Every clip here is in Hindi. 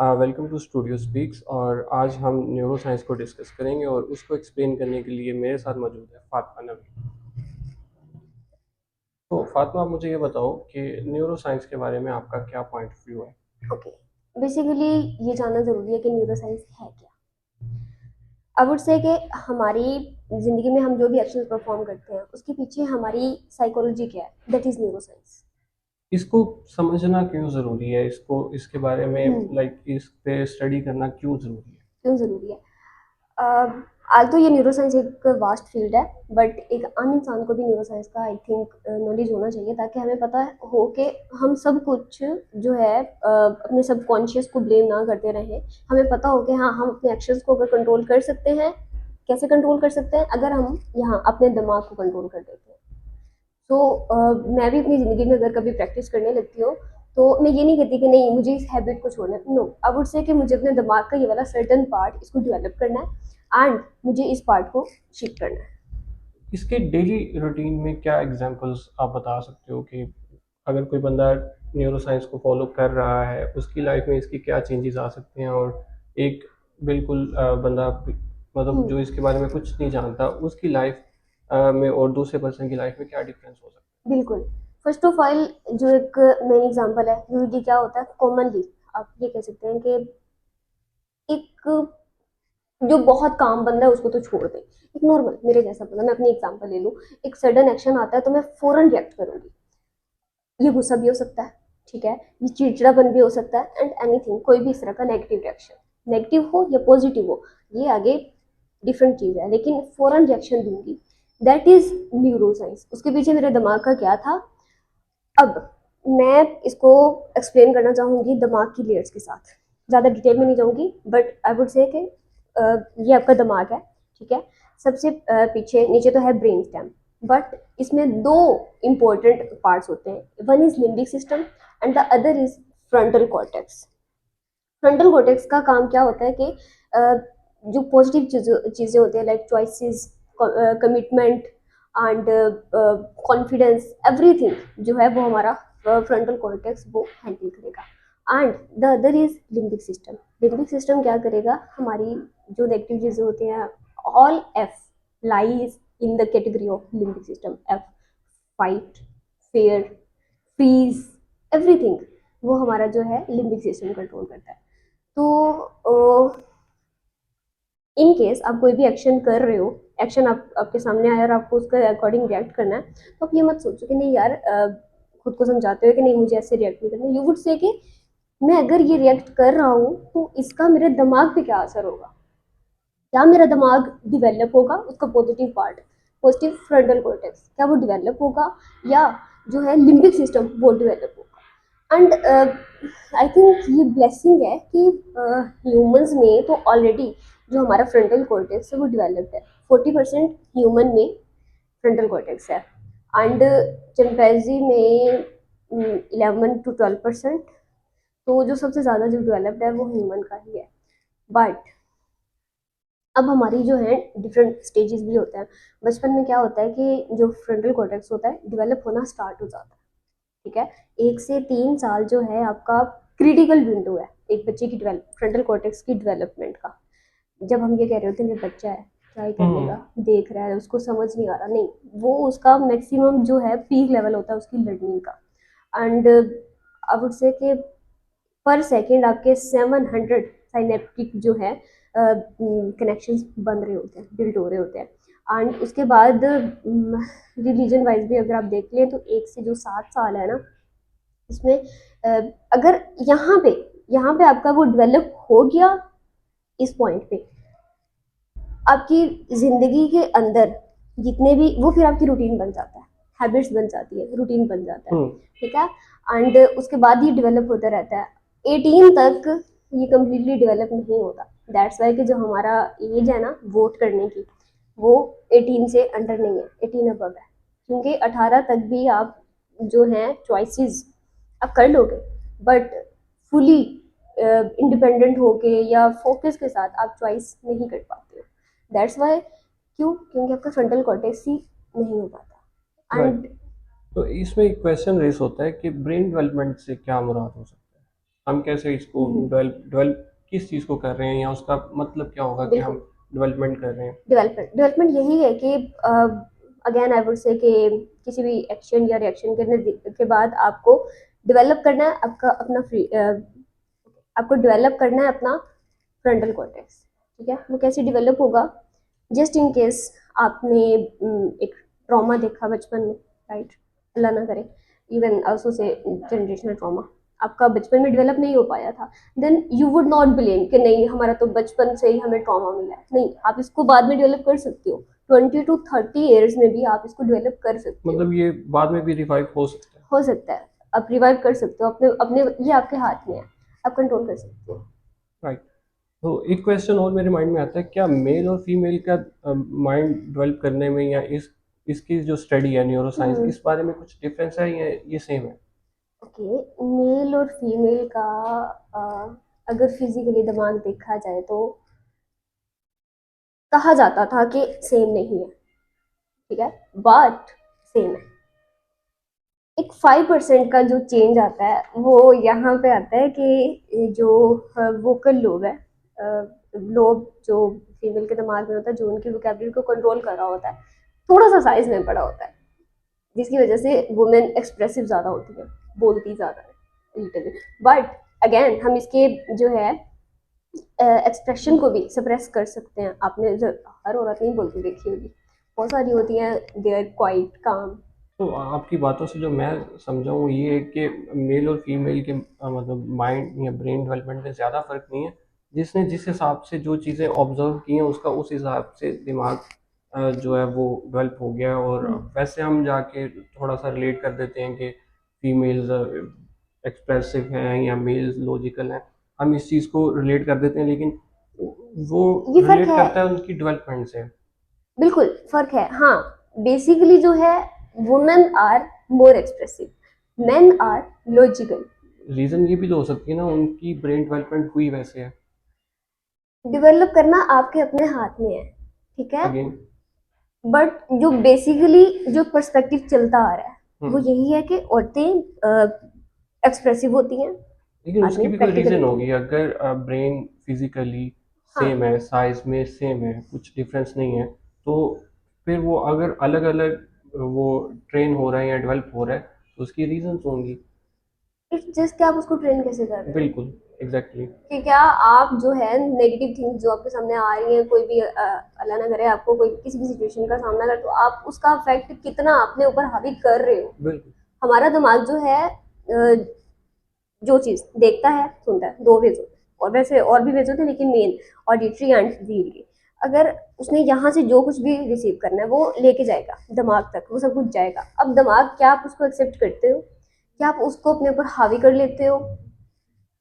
Welcome to studio speaks. और आज हम न्यूरो साइंस को डिस्कस करेंगे और उसको एक्सप्लेन करने के लिए मेरे साथ मौजूद है फातिमा नवी। तो फातिमा, आप मुझे ये बताओ कि न्यूरो साइंस के बारे में आपका क्या पॉइंट ऑफ व्यू है। ओके। बेसिकली ये जानना ज़रूरी है कि न्यूरोसाइंस है क्या। आई वुड से कि हमारी ज़िंदगी में हम जो भी एक्शन परफॉर्म करते हैं उसके पीछे हमारी साइकोलॉजी क्या है, दैट इज़ न्यूरोसाइंस। इसको समझना क्यों ज़रूरी है, इसको इसके बारे में हम्म। इस पे स्टडी करना क्यों ज़रूरी है। क्यों ज़रूरी है? आज तो ये न्यूरोसाइंस एक वास्ट फील्ड है, बट एक आम इंसान को भी न्यूरोसाइंस का आई थिंक नॉलेज होना चाहिए, ताकि हमें पता हो कि हम सब कुछ जो है अपने सबकॉन्शियस को ब्लेम ना करते रहें। हमें पता हो कि हाँ, हम अपने एक्शंस को अगर कंट्रोल कर सकते हैं। कैसे कंट्रोल कर सकते हैं? अगर हम यहाँ अपने दिमाग को कंट्रोल कर देते हैं। तो मैं भी अपनी ज़िंदगी में अगर कभी प्रैक्टिस करने लगती हूँ, तो मैं ये नहीं कहती कि नहीं, मुझे इस हैबिट को छोड़ना है। नो, आई वुड से कि मुझे अपने दिमाग का ये वाला सर्टन पार्ट इसको डेवलप करना है, एंड मुझे इस पार्ट को शिफ्ट करना है। इसके डेली रूटीन में क्या एग्जांपल्स आप बता सकते हो कि अगर कोई बंदा न्यूरो साइंस को फॉलो कर रहा है उसकी लाइफ में इसकी क्या चेंजेस आ सकते हैं, और एक बिल्कुल बंदा मतलब हम्म। जो इसके बारे में कुछ नहीं जानता उसकी लाइफ में और दूसरे पर्सन की लाइफ में क्या डिफरेंस हो सकता बिल्कुल। फर्स्ट ऑफ ऑल, जो एक मेन एग्जांपल है, यूजली क्या होता है कॉमनली, आप ये कह सकते हैं कि एक जो बहुत काम बंदा है उसको तो छोड़ दे, एक नॉर्मल मेरे जैसा बंदा, मैं अपनी एग्जांपल ले लूँ। एक सडन एक्शन आता है तो मैं फौरन रिएक्ट करूंगी। ये गुस्सा भी हो सकता है, ठीक है, ये चिड़चिड़ापन भी हो सकता है, एंड एनीथिंग, कोई भी इस तरह का नेगेटिव रिएक्शन, नेगेटिव हो या पॉजिटिव हो, ये आगे डिफरेंट चीज़ है, लेकिन फौरन रिएक्शन दूंगी। That is neuro science. उसके पीछे मेरे दिमाग का क्या था? अब मैं इसको एक्सप्लेन करना चाहूंगी दिमाग की लेयर्स के साथ। ज़्यादा डिटेल में नहीं जाऊंगी, बट आई वुड से कि ये आपका दिमाग है, ठीक है। सबसे पीछे नीचे तो है ब्रेन स्टेम, बट इसमें दो इंपॉर्टेंट पार्ट्स होते हैं। One is limbic system and the other is frontal cortex. Frontal cortex का काम क्या होता है कि जो पॉजिटिव चीज़ें होती हैं, like choices, commitment and confidence, everything जो है वो हमारा फ्रंटल कॉर्टेक्स वो हैंडल करेगा। And the other is limbic system. Limbic system क्या करेगा? हमारी जो नेगेटिव चीज़ें होती हैं, all F lies in the category of limbic system. F, fight, fear, freeze, everything, वो हमारा जो है लिम्बिक सिस्टम कंट्रोल करता है। तो इन केस आप कोई भी एक्शन कर रहे हो, एक्शन आपके सामने आया और आपको उसके अकॉर्डिंग रिएक्ट करना है, तो आप ये मत सोचो कि नहीं यार, खुद को समझाते हो कि नहीं मुझे ऐसे रिएक्ट नहीं करना। यू वुड से कि मैं अगर ये रिएक्ट कर रहा हूँ तो इसका मेरे दिमाग पे क्या असर होगा? क्या मेरा दिमाग डिवेलप होगा? उसका positive part, positive frontal cortex, क्या वो डिवेलप होगा, या जो है लिम्बिक सिस्टम वो डिवेलप होगा? एंड आई थिंक ये ब्लेसिंग है कि ह्यूमंस में तो ऑलरेडी जो हमारा फ्रंटल कॉर्टेक्स है वो डिवेलप्ड है। 40% ह्यूमन में फ्रंटल कॉर्टेक्स है, एंड चिंपैंजी में 11 to 12%। तो जो सबसे ज़्यादा जो डेवलप्ड है वो ह्यूमन का ही है। बट अब हमारी जो है डिफरेंट स्टेजेस भी होते हैं। बचपन में क्या होता है कि जो फ्रंटल कॉर्टेक्स होता है डिवेलप होना स्टार्ट हो जाता है, ठीक है। 1 से 3 साल जो है आपका क्रिटिकल विंडो है एक बच्चे की डेवलप फ्रंटल कॉर्टेक्स की डेवलपमेंट का। जब हम ये कह रहे होते हैं कि बच्चा है, क्या ही कर है। लेगा, देख रहा है, उसको समझ नहीं आ रहा, नहीं, वो उसका मैक्सिमम जो है पीक लेवल होता है उसकी लर्निंग का। एंड आई वुड से कि पर सेकेंड आपके 700 साइनेप्टिक जो है कनेक्शंस बन रहे होते हैं, बिल्ड हो रहे होते हैं। एंड उसके बाद रिलीजन वाइज भी अगर आप देख लें तो 1 से जो 7 साल है ना, इसमें अगर यहाँ पे आपका वो डेवलप हो गया, इस पॉइंट पे आपकी जिंदगी के अंदर जितने भी वो फिर आपकी रूटीन बन जाता है, हैबिट्स बन जाती है, रूटीन बन जाता है, हम्म। ठीक है। एंड उसके बाद ये डेवलप होता रहता है 18 तक। ये कम्प्लीटली डेवलप नहीं होता। दैट्स वाई कि जो हमारा एज है ना वोट करने की, वो 18 से अंडर नहीं है, 18 अबव है। क्योंकि 18 तक भी आप जो है चॉइसेस आप कर लोगे, बट फुली इंडिपेंडेंट होके या फोकस के साथ आप चॉइस नहीं कर पाते हो। दैट्स वाई, क्यों? क्योंकि आपका फ्रंटल कॉर्टेक्स ही नहीं हो पाता। राइट। एंड तो इसमें एक क्वेश्चन रेस होता है कि ब्रेन डेवलपमेंट से क्या मुराद हो सकता है। हम कैसे इसको हम्म, डेवलप किस चीज़ को कर रहे हैं, या उसका मतलब क्या होगा कि हम बिल्कुल। डेवलपमेंट कर रहे हैं। डेवलपमेंट यही है कि अगेन आई वुड से कि किसी भी एक्शन या रिएक्शन करने के बाद आपको डेवलप करना है आपका अपना फ्री, आपको डेवलप करना है अपना फ्रंटल कॉर्टेक्स। ठीक है, वो कैसे डेवलप होगा? जस्ट इन केस आपने एक ट्रॉमा देखा बचपन में, राइट, अल्लाह ना करे, इवन ऑल्सो से जनरेशनल ट्रॉमा आपका बचपन में डेवलप नहीं हो पाया था, then you would not believe कि नहीं हमारा तो बचपन से ही हमें ट्रॉमा मिला है। नहीं, आप इसको बाद में डेवलप कर सकते हो, 20 to 30 years में भी आप इसको डेवलप कर सकते हो। मतलब ये बाद में भी रिवाइव हो सकता है। हो सकता है, आप रिवाइव कर सकते हो अपने अपने, ये आपके हाथ में है, आप कंट्रोल कर सकते हो। राइट। तो एक क्वेश्चन और मेरे माइंड में आता है, क्या मेल और फीमेल का माइंड डेवलप करने में, या इस इसकी जो स्टडी है न्यूरो साइंस, हम्म, इस बारे में कुछ डिफरेंस है या ये सेम है? ओके, मेल और फीमेल का अ, अगर फिजिकली दिमाग देखा जाए तो कहा जाता था कि सेम नहीं है, ठीक है, बट सेम है। एक 5% का जो चेंज आता है वो यहाँ पे आता है कि जो वोकल लोब है, लोब जो फीमेल के दिमाग में होता है, जो उनकी वोकेबलरी को कंट्रोल कर रहा होता है, थोड़ा सा साइज में बड़ा होता है, जिसकी वजह से वुमेन एक्सप्रेसिव ज़्यादा होती है, बोलती ज़्यादा है लिटरली। बट अगेन हम इसके जो है एक्सप्रेशन को भी सप्रेस कर सकते हैं। आपने हर औरत नहीं बोलती देखी होगी, बहुत सारी होती हैं दे आर क्वाइट काम। तो आपकी बातों से जो मैं समझा हूँ ये है कि मेल और फीमेल के मतलब माइंड या ब्रेन डेवलपमेंट में ज़्यादा फर्क नहीं है। जिसने जिस हिसाब से जो चीज़ें ऑब्जर्व की हैं उसका उस हिसाब से दिमाग जो है वो डेवलप हो गया। और वैसे हम जाके थोड़ा सा रिलेट कर देते हैं कि फीमेल्स एक्सप्रेसिव हैं या मेल्स लॉजिकल हैं। हम इस चीज़ को रिलेट कर देते हैं, लेकिन वो ये फर्क रिलेट है, करता है उनकी डेवलपमेंट से। बिल्कुल फर्क है। हाँ, बेसिकली जो है women are more expressive, men are logical. Reason ये भी तो हो सकती है ना, उनकी ब्रेन डेवलपमेंट हुई वैसे है। डेवलप करना आपके अपने हाथ में है, ठीक है, अगेन। बट जो बेसिकली जो पर्सपेक्टिव चलता आ रहा है वो हम्म। यही है कि औरतें एक्सप्रेसिव होती हैं, लेकिन उसकी आदमी भी कोई प्रैक्टिकल रीज़न होते हैं। होगी, अगर ब्रेन फिजिकली हाँ, सेम है, साइज में सेम है, कुछ डिफरेंस नहीं है, तो फिर वो अगर अलग अलग वो ट्रेन हो रहे हैं या डेवलप हो रहा है, तो उसकी रीजंस होंगी। इट्स जस्ट कि आप उसको ट्रेन कैसे कर रहे हो। बिल्कुल, एग्जैक्टली। कि क्या आप जो है नेगेटिव थिंग्स जो आपके सामने आ रही हैं, कोई भी अल्लाह ना करे आपको कोई किसी भी सिचुएशन का सामना कर, तो आप उसका इफेक्ट कितना अपने ऊपर हावी कर रहे हो। बिल्कुल। हमारा दिमाग जो है जो चीज़ देखता है सुनता है, दो वेज होते हैं, और वैसे और भी वेज होते हैं लेकिन मेन ऑडिटरी एंड विजुअली। अगर उसने यहाँ से जो कुछ भी रिसीव करना है वो लेके जाएगा दिमाग तक, वो सब कुछ जाएगा। अब दिमाग, क्या आप उसको एक्सेप्ट करते हो, क्या आप उसको अपने ऊपर हावी कर लेते हो,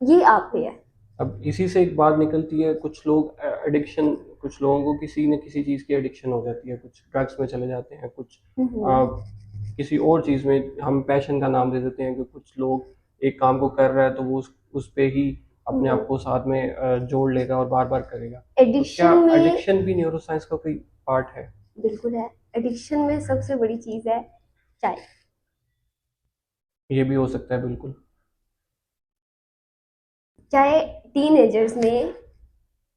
ये आप पे है। अब इसी से एक बात निकलती है, कुछ लोग एडिक्शन, कुछ लोगों को किसी न किसी चीज़ की एडिक्शन हो जाती है, कुछ ड्रग्स में चले जाते हैं, कुछ हम्म, अ, किसी और चीज़ में हम पैशन का नाम दे देते हैं, कि कुछ लोग एक काम को कर रहा है तो वो उस पे ही अपने आप हम्म। को साथ में जोड़ लेगा और बार बार करेगा। तो क्या एडिक्शन में, एडिक्शन भी न्यूरोसाइंस का कोई पार्ट है? बिल्कुल है। एडिक्शन में सबसे बड़ी चीज़ है चाय। ये भी हो सकता है, बिल्कुल। चाहे टीनेजर्स में,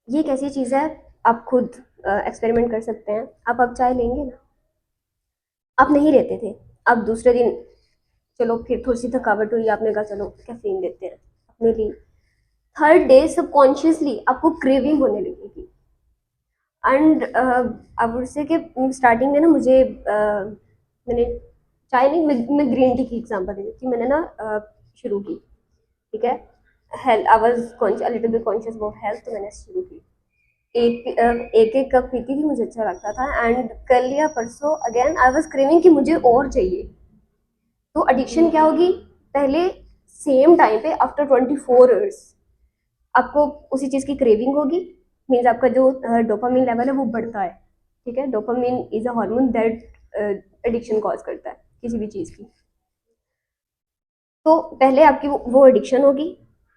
ये एक ऐसी चीज़ है, आप खुद एक्सपेरिमेंट कर सकते हैं। आप अब चाय लेंगे ना, आप नहीं लेते थे, अब दूसरे दिन चलो फिर थोड़ी सी थकावट हुई, आपने कहा चलो कैफीन लेते हैं अपने लिए, थर्ड डे सबकॉन्शियसली आपको क्रेविंग होने लगेगी। एंड अब उससे कि स्टार्टिंग में ना मुझे मैंने चाय नहीं, मैं ग्रीन टी की एग्जांपल दे देती हूँ। मैंने ना शुरू की, ठीक है, health, I was little bit conscious about health, तो मैंने शुरू की। एक एक कप पीती थी, मुझे अच्छा लगता था, एंड कल या परसों अगेन आई वाज क्रेविंग कि मुझे और चाहिए। तो एडिक्शन क्या होगी? पहले सेम टाइम पे आफ्टर 24 आवर्स आपको उसी चीज़ की क्रेविंग होगी, मीन्स आपका जो डोपामिन लेवल है वो बढ़ता है। ठीक है, dopamine is a hormone that addiction cause करता है किसी भी चीज़ की। तो पहले आपकी वो एडिक्शन होगी,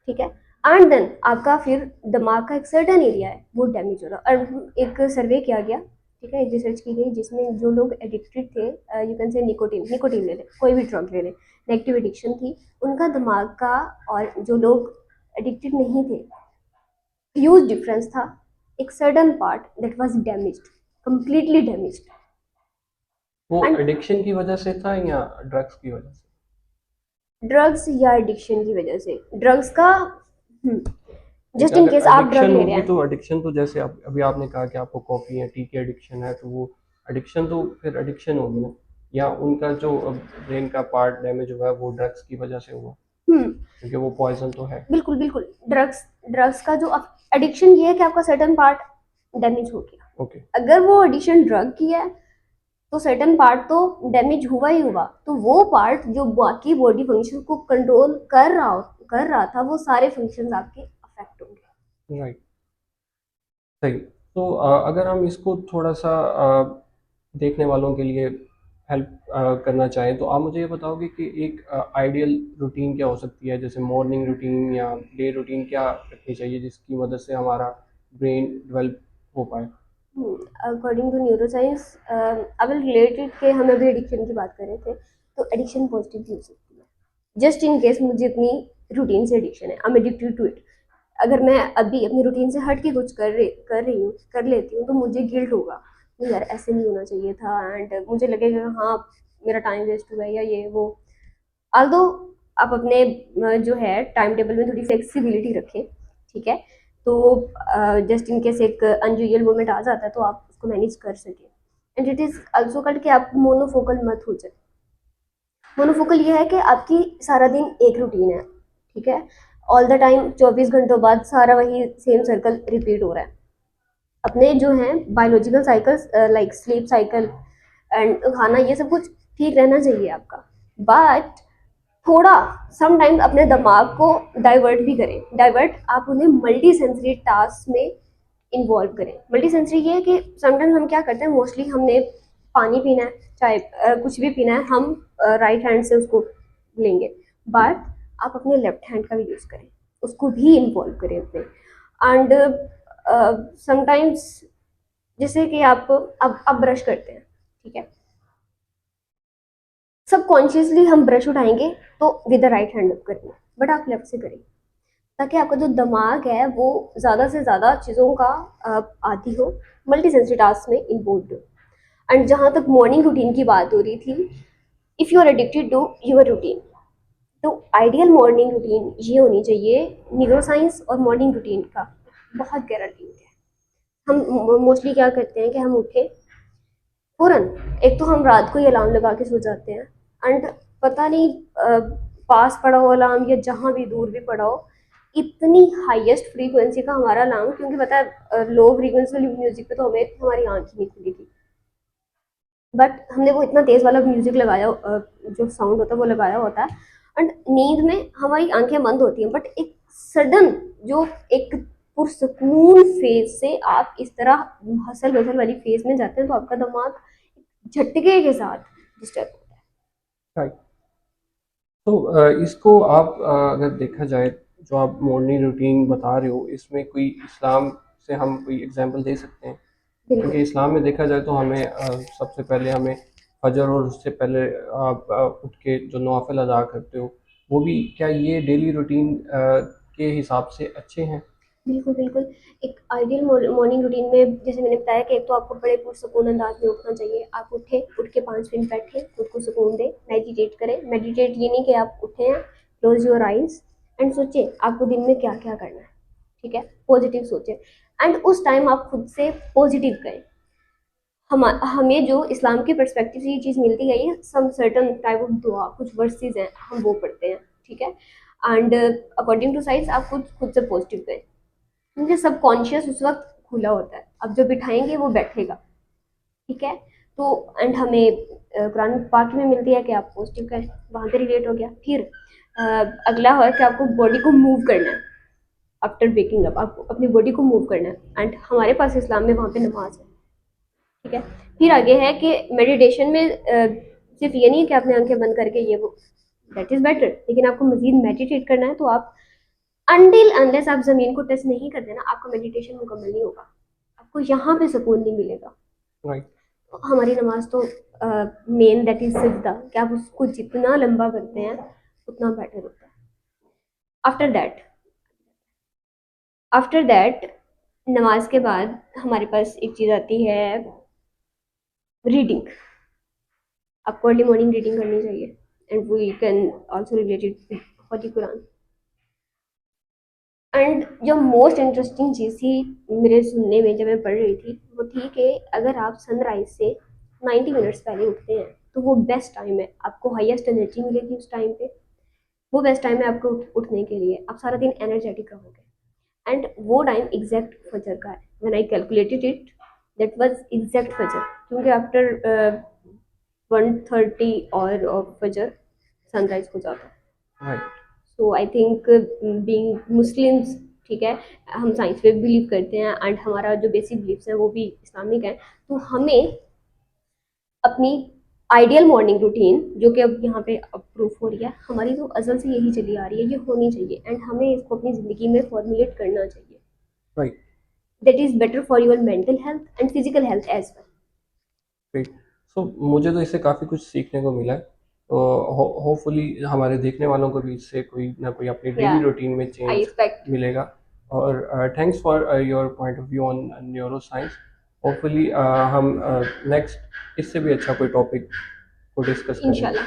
ठीक है, एंड देन आपका फिर दिमाग का एक सर्टन एरिया है वो डैमेज हो रहा है। और एक सर्वे किया गया, ठीक है, एक रिसर्च की गई जिसमें जो लोग एडिक्टेड थे, you can say nicotine, nicotine ले लें, कोई भी ड्रग ले लें, नेगेटिव एडिक्शन थी, उनका दिमाग का, और जो लोग एडिक्टेड नहीं थे, ह्यूज डिफरेंस था। एक sudden part that was damaged, completely damaged. वो एंड एडिक्शन की वजह से था या ड्रग्स की वजह से? ड्रग्स या एडिक्शन की वजह से, ड्रग्स का लाइक जस्ट इन अगर केस आप ड्रग एडिक्शन ले रहे होगी हैं। तो एडिक्शन तो जैसे अभी आपने कहा कि आपको कॉफ़ी या टी की एडिक्शन है, तो वो एडिक्शन तो फिर एडिक्शन होगी ना, या उनका जो ब्रेन का पार्ट डैमेज हुआ है वो ड्रग्स की वजह से हुआ, हम्म क्योंकि वो पॉइजन तो है। बिल्कुल बिल्कुल। ड्रग्स ड्रग्स का जो एडिक्शन ये है कि आपका सर्टन पार्ट डैमेज हो गया। ओके। अगर वो एडिक्शन ड्रग की है तो सर्टन पार्ट तो डैमेज हुआ ही हुआ, तो वो पार्ट जो बाकी बॉडी फंक्शन को कंट्रोल कर रहा था, वो सारे फंक्शंस आपके अफेक्ट होंगे। राइट। सही। तो अगर हम इसको थोड़ा सा देखने वालों के लिए हेल्प करना चाहें, तो आप मुझे ये बताओगे कि एक आइडियल रूटीन क्या हो सकती है, जैसे मॉर्निंग रूटीन या डे रूटीन क्या रखनी चाहिए जिसकी मदद से हमारा ब्रेन डेवलप हो पाए? According to neuro science, I will related के हम अभी एडिक्शन की बात कर रहे थे, तो एडिक्शन पॉजिटिव भी हो सकती है। जस्ट इन केस मुझे अपनी रूटीन से एडिक्शन है, I am addicted to it, अगर मैं अभी अपनी रूटीन से हट के कुछ कर लेती हूँ, तो मुझे गिल्ट होगा, नहीं यार ऐसे नहीं होना चाहिए था, एंड मुझे लगेगा हाँ मेरा टाइम वेस्ट हुआ है या ये वो। आल्दो आप अपने जो है टाइम टेबल में थोड़ी फ्लेक्सिबिलिटी रखें, ठीक है, तो जस्ट इन केस एक अनयूजुअल मोमेंट आ जाता है तो आप उसको मैनेज कर सकें। And it is also cut कि आप मोनोफोकल मत हो जाए। मोनोफोकल ये है कि आपकी सारा दिन एक रूटीन है, ठीक है, ऑल द टाइम 24 घंटों बाद सारा वही सेम सर्कल रिपीट हो रहा है। अपने जो है biological cycles like sleep cycle and खाना ये सब कुछ ठीक रहना चाहिए आपका, बट थोड़ा समटाइम्स अपने दिमाग को डाइवर्ट भी करें। डाइवर्ट आप उन्हें मल्टी सेंसरी टास्क में इन्वॉल्व करें। मल्टी सेंसरी ये है कि समटाइम्स हम क्या करते हैं, मोस्टली हमने पानी पीना है, चाहे कुछ भी पीना है, हम राइट हैंड से उसको लेंगे, बट आप अपने लेफ्ट हैंड का भी यूज़ करें, उसको भी इन्वॉल्व करें अपने। एंड समटाइम्स जैसे कि आप ब्रश करते हैं, ठीक है, सबकॉन्शियसली हम ब्रश उठाएंगे तो विद द राइट हैंड करेंगे, बट आप लेफ्ट से करें, ताकि आपका जो दिमाग है वो ज़्यादा से ज़्यादा चीज़ों का आदी हो, मल्टी सेंसरी टास्क में इन्वॉल्व हो। एंड जहाँ तक मॉर्निंग रूटीन की बात हो रही थी, if you are addicted to your routine, तो आइडियल मॉर्निंग रूटीन ये होनी चाहिए। न्यूरो साइंस और मॉर्निंग रूटीन का बहुत गहरा लिंक है। हम मोस्टली क्या करते हैं कि हम उठे फ़ौरन, एक तो हम रात को ही अलार्म लगा के सो जाते हैं, एंड पता नहीं पास पड़ा हो अलार्म या जहाँ भी दूर भी पड़ा हो, इतनी हाईएस्ट फ्रीक्वेंसी का हमारा अलार्म, क्योंकि पता है लो फ्रीक्वेंसी वाली म्यूजिक पे तो हमें हमारी आंख ही नहीं खुली थी, बट हमने वो इतना तेज वाला म्यूजिक लगाया, जो साउंड होता है वो लगाया होता है, एंड नींद में हमारी आंखें बंद होती हैं, बट एक सडन जो एक पुरसकून फेज से आप इस तरह हसल बसल वाली फेज में जाते हैं, तो आपका दिमाग झटके के साथ डिस्टर्ब होता है। राइट। तो इसको आप अगर देखा जाए, जो आप मॉर्निंग रूटीन बता रहे हो, इसमें कोई इस्लाम से हम कोई एग्जांपल दे सकते हैं? क्योंकि बिल्कुल इस्लाम में देखा जाए तो हमें सबसे पहले हमें फजर और उससे पहले आप उठ के जो नवाफिल अदा करते हो, वो भी क्या ये डेली रूटीन के हिसाब से अच्छे हैं? बिल्कुल बिल्कुल। एक आइडियल मॉर्निंग रूटीन में जैसे मैंने बताया कि एक तो आपको बड़े पुरसकून अंदाज में उठना चाहिए। आप उठे, उठ के 5 मिनट बैठे, खुद को सुकून दें, मेडिटेट करें। मेडिटेट ये नहीं कि आप उठे हैं, क्लोज योर आइज एंड सोचें आपको दिन में क्या क्या करना है, ठीक है, पॉजिटिव सोचें, एंड उस टाइम आप खुद से पॉजिटिव करें। हमें जो इस्लाम के पर्सपेक्टिव से ये चीज़ मिलती है, ये सम सर्टन टाइप ऑफ दुआ, कुछ वर्सेस हैं, हम वो पढ़ते हैं, ठीक है, एंड अकॉर्डिंग टू साइंस आप खुद खुद से पॉजिटिव करें, क्योंकि सबकॉन्शियस उस वक्त खुला होता है, अब जो बिठाएंगे वो बैठेगा, ठीक है। तो एंड हमें कुरान पाक में मिलती है कि आप पॉजिटिव करें, वहाँ पे रिलेट हो गया। फिर अगला है कि आपको बॉडी को मूव करना है, आफ्टर वेकिंग अप आपको अपनी बॉडी को मूव करना है, एंड हमारे पास इस्लाम में वहाँ पे नमाज है, ठीक है। फिर आगे है कि मेडिटेशन में सिर्फ ये नहीं है कि आपने आंखें बंद करके ये वो, दैट इज़ बेटर, लेकिन आपको मजीद मेडिटेट करना है, तो आप अनटिल अनलेस आप ज़मीन को टच नहीं कर देना, आपका मेडिटेशन मुकम्मल नहीं होगा, आपको यहाँ पे सुकून नहीं मिलेगा। राइट। हमारी नमाज तो मेन दैट इज सिजदा, कि आप उसको जितना लंबा करते हैं उतना बेटर होता है। आफ्टर दैट आफ्टर दैट नमाज के बाद हमारे पास एक चीज़ आती है, रीडिंग। आपको अर्ली मॉर्निंग रीडिंग करनी चाहिए, and we can also relate it with holy Quran. And जो मोस्ट इंटरेस्टिंग चीज़ थी मेरे सुनने में जब मैं पढ़ रही थी, वो थी कि अगर आप सनराइज से 90 मिनट्स पहले उठते हैं तो वो बेस्ट टाइम है, आपको हाईएस्ट एनर्जी मिलेगी उस टाइम पे। वो बेस्ट टाइम है आपको उठने के लिए, आप सारा दिन एनर्जेटिक रहोगे। एंड वो टाइम एग्जैक्ट फजर का है। When I calculated it, that was exact फजर, क्योंकि आफ्टर 1:30 और ऑफ फजर सनराइज हो जाता है। Right. So I think being Muslims, ठीक है, हम साइंस पे बिलीव करते हैं एंड हमारा जो बेसिक बिलीफ्स है वो भी इस्लामिक है, तो हमें अपनी आइडियल मॉर्निंग रूटीन, जो कि अब यहाँ पे अप्रूव हो रही है, हमारी तो अज़ल से यही चली आ रही है, ये होनी चाहिए एंड हमें इसको अपनी ज़िंदगी में फॉर्मुलेट करना चाहिए। Right. That is better for your mental health and physical health as well. Right. So मुझे तो इससे काफ़ी कुछ सीखने को मिला है, तो होपफुली हमारे देखने वालों को भी इससे कोई ना कोई अपनी या डेली रूटीन में आई चेंज एक्सपेक्ट। मिलेगा। और thanks for your point of view on neuro science. Hopefully हम नेक्स्ट इससे भी अच्छा कोई टॉपिक को डिस्कस करेंगे। इंशाल्लाह।